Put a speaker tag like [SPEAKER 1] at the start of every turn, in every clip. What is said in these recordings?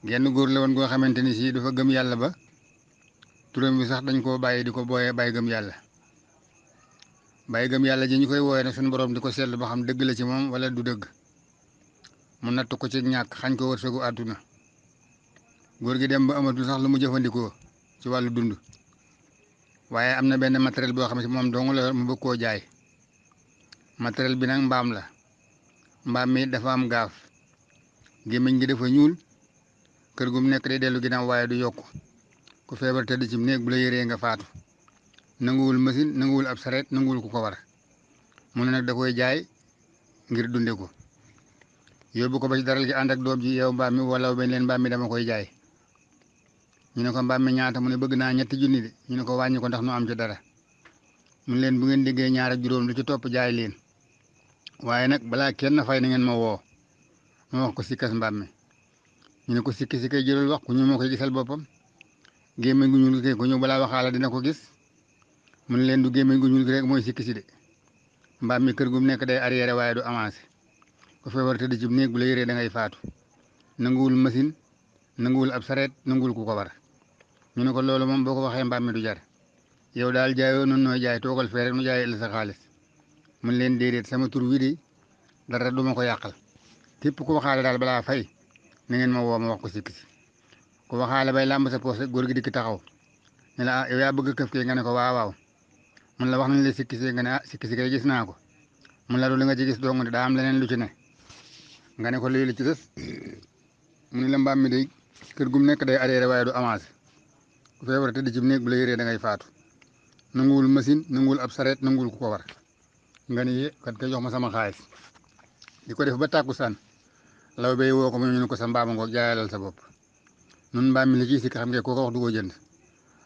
[SPEAKER 1] genn góor la woon goo xamante ni si dafa gëm yàlla ba turam bi sax dañ koo bàyyi di ko booyee bàyyi gëm yàlla bàyyi gëm yàlla ji ñu koy wooyee ne suñu borom di ko seetlu ba xam dëgg la ci moom wala du dëgg mu natt ko ci ñàkk xañ ko wërsëgu àdduna góor gi dem ba amatul sax lu mu jëfandikoo ci wàllu dund waaye am na benn matériel boo xam ne moom dong la mu bëgg koo jaay matériel bi nag mbaam la mbaam mi dafa am gaaf gémmiñ gi dafa ñuul kër gu mu nekk day dellu ginnaaw waaye du yokku ku feebar tëdd ci néeg bu la yëree nga faatu nanguwul machine nanguwul ab sareet nanguwul ku ko war mu ne nag da koy jaay ngir dunde ko yóbbu ko ba ci daral gi ànd ak doom ji yow mbaam mi wala bañ leen mbaam mi dama koy jaay ñu ne ko mbaam mi ñaata mu ne bëgg naa 3 junni de ñu ne ko wàññi ko ndax nu am ci dara mu ne leen bu ngeen diggee 2 ak juróom lu ci topp jaay leen waaye nag balaa kenn fay na ngeen ma woo ma wax ko sikkas mbaam mi ñu ne ko sikki si kay jëlal wax ku ñu moo koy gisal boppam gémmiñ gu ñuul gi ku ñëw balaa waxaala dina ko gis mu ne leen du gémmiñ gu ñuul gi rek mooy sikki si de mbaam mi kër gu mu nekk day arrière waaye du avancé ku feebar tëdd ci néeg bu la yëree da ngay faatu nanguwul machine nanguwul ab sareet nanguwul ku ko war ñu ne ko loolu moom boo ko waxee mbaam mi du jar yow daal jaayoo noonu nooy jaay toogal fee rek nu jaay la sa xaalis mun leen déedéet sama tur wi di dara du ma ko yàqal képp ku waxaale daal balaa fay na ngeen ma woo ma wax ko sikki si ku waxaale bay làmb sa poos rek góor gi dikk taxaw ne la ah yow yaa bëgg këf kee nga ne ko waaw waaw mun la wax nañ la sikki si nga ne ah sikki si kay gis naa ko mun la du li nga ci gis dong de daa am leneen lu ci ne nga ne ko lii li ci des mu ne la mbaam mi day kër gu mu nekk day arrière waaye du avancé ku feebar tëdd ci néeg bu la yëree da ngay faatu nanguwul machine nanguwul ab sareet nanguwul ku ko war nga ni kat kay jox ma sama xaalis di ko def ba tàkkusaan law bay woo ko mu ñu ne ko sa mbaama ngoog jaayalal sa bopp nun mbaam mi li ciy sikk xam ngeen koo ko wax du ko jënd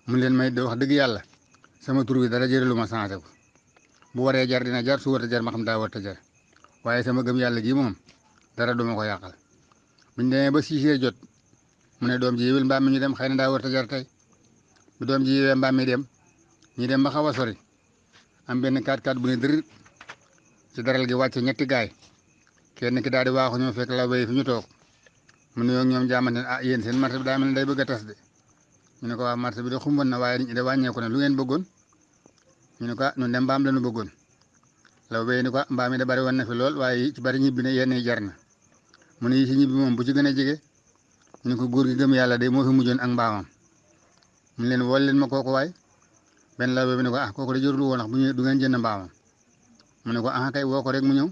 [SPEAKER 1] mun leen may de wax dëgg yàlla sama tur bi dara jëralu ma changé ko bu waree jar dina jar su warta jar ma xam daa warta jar waaye sama gëm yàlla gi moom dara duma ko yàqal buñ demee ba 6 heures jot mu ne doom ji yéwél mbaam mi ñu dem xëy na daa warta jar tey bu doom ji yéwee mbaam mi dem ñu dem ba xaw a sori am benn 4x4 bu ne dër ci daral gi wàcce 2 gaay kenn ki daal di waaxu ñoo fekk law bay fi ñu toog mu ne ñoom jaamante ne ah yéen seen marché bi daa mel ne day bëgg a tas de ñu ne ko waa marché bi de xumboon na waaye nit ñi de wàññeeku ne lu ngeen bëggoon ñu ne ko ah ñun de mbaam la ñu bëggoon law bay ni ko mbaam yi da bari woon na fi lool waaye yi ci bari ñibbi ne yenn yi jar na mu ne yi ci ñibbi moom bu ci gën a jege ñu ne ko góor gi gëm yàlla de moo fi mujjoon ak mbaamam mu leen wol leen ma kooku waay benn law bi ne ko ah kooku de jërul woon ndax bu ñu du ngeen jënd mbaamam mu ne ko ah kay woo ko rek mu ñëw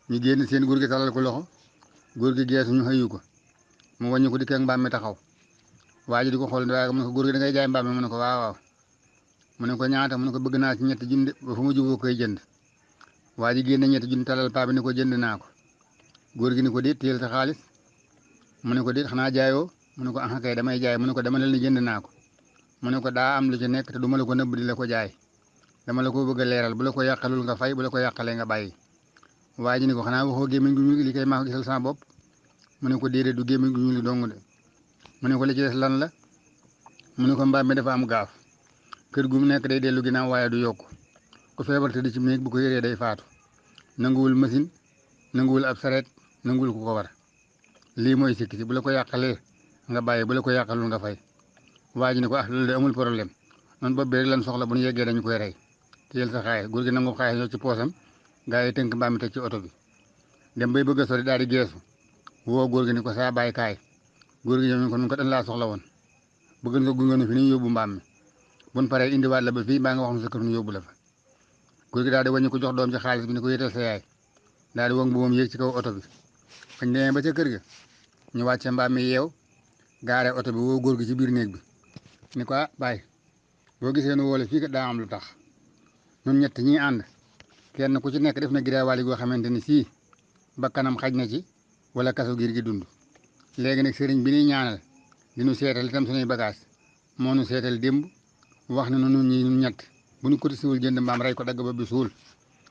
[SPEAKER 1] ñu génn seen góor gi talal ko loxo góor gi geesu ñu xëyu ko mu wàññi ko dikkee ak mbaam mi taxaw waa ji di ko xool waaye mu ne ko góor gi da ngay jaay mbaam mi mu ne ko waaw waaw mu ne ko ñaata mu ne ko bëgg naa ci 3 junni ba fu mu juboo koy jënd waa ji génne 3 junni talal paa bi ne ko jënd naa ko góor gi ni ko déet téyel sa xaalis mu ne ko déet xanaa jaayoo mu ne ko ah kay damay jaay mu ne ko dama leen ni jënd naa ko mu ne ko daa am lu ci nekk te du ma la ko nëbb di la ko jaay dama la ko bëgg a leeral bu la ko yàqalul nga fay bu la ko yàqalee nga bàyyi waa ji ni ko xanaa waxoo gémmiñ gu ñuul li kay maa ko gisal sama bopp mu ne ko déedéet du gémmiñ gu ñuul li dong de mu ne ko li ci des lan la mu ne ko mbaam mi dafa am gaaf kër gu mu nekk day dellu ginnaaw waaye du yokku ku feebar te di ci néeg bu ko yëree day faatu nanguwul machine nanguwul ab sareet nanguwul ku ko war lii mooy sikki si bu la ko yàqalee nga bàyyi bu la ko yàqalul nga fay waa ji ni ko ah loolu de amul problème noonu bopp bi rek lan soxla bu ñu yeggee dañu koy rey téyel sa xaalis góor gi nangu xaalis ñoo ci poosam gaa yi tënk mbaam mi teg ci oto bi dem bay bëgg a sori daal di geesu woo góor gi ni ko saa bàyyi kaay góor gi ñëw ñu ko nun ko dañ laa soxla woon bëgg nga gunge nu fi ni ñu yóbbu mbaam mi buñ paree indiwaat la ba fii mbaa nga wax nu sa kër nu yóbbu la fa góor gi daal di wàññi ko jox doom ci xaalis bi ni ko yéetal sa yaay daal di wong bu moom yéeg ci kaw oto bi fañ demee ba ca kër ga ñu wàcce mbaam mi yeew gaare oto bi woo góor gi ci biir néeg bi ni ko ah bàyyi boo gisee nu woole fii kat daa am lu tax ñun ñett ñi ànd kenn ku ci nekk def na giraawaali goo xamante ni sii ba kanam xaj na ci wala kaso giir gi dund léegi nag sëriñ bi ñuy ñaanal di nu seetal itam suñuy bagage moo nu seetal démb wax na nun ñi ñun ñett bu ñu cotisewul jënd mbaam rey ko dagg ba bi suul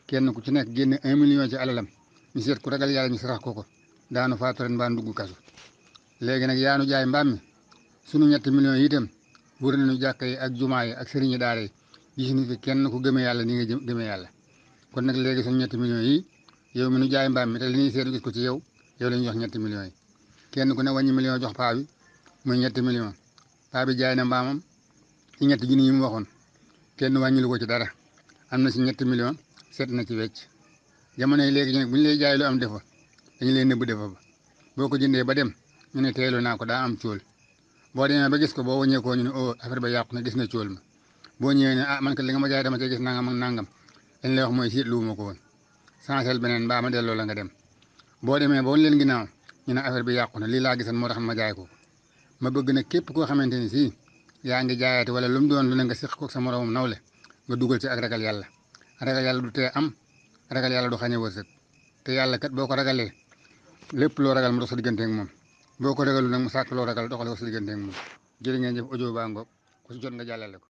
[SPEAKER 1] kenn ku ci nekk génn 1 million ci alalam ñu seet ku ragal yàlla ñu sarax ko daanu faatu ren mbaa dugg kaso léegi nag yaanu jaay mbaam mi sunu 7 millions yi itam wër nañu jàkka yi ak jumaa yi ak sëriñi daara yi gisuñu fi kenn ku gëmee yàlla ni nga gëmee yàlla kon nag léegi suñu 7 millions yi yow mi nu jaay mbaam mi te li ñuy seetu gis ko ci yow la ñuy wax 7 millions yi kenn ku ne wàññi million jox paa bi muy ñetti million paa bi jaay na mbaamam ci ñetti junni yi mu waxoon kenn wàññilu ko ci dara am na si ñetti million seet na ci wecc jamono yi léegi nag bu ñu lay jaay lu am defa dañu lay nëbb defa ba boo ko jëndee ba dem ñu ne teelu naa ko daa am cóol boo demee ba gis ko boo wàññeekoo ñu ne oh affaire ba yàqu na gis na cóol ma boo ñëwee ne ah man kat li nga ma jaay dama cee gis nangam ak nangam dañ lay wax mooy siitluwuma ko woon sansel beneen mbaa ma delloo la nga dem boo demee ba woon leen ginnaaw ñu ne affaire bi yàqu na lii laa gisan moo tax ma jaay ko ma bëgg nag képp koo xamante ni si yaa ngi jaayaate wala lu mu doon lu ne nga séq ko sa moroomam nawle nga dugal ci ak ragal yàlla du tee am ragal yàlla du xañe wërsëg te yàlla kat boo ko ragalee lépp loo ragal mu dox sa diggante ak moom boo ko ragalul nag mu sàkk loo ragal doxale ko sa diggante ak moom jërë ngeen jëf audio baa ngoog ku si jot nga jàllale ko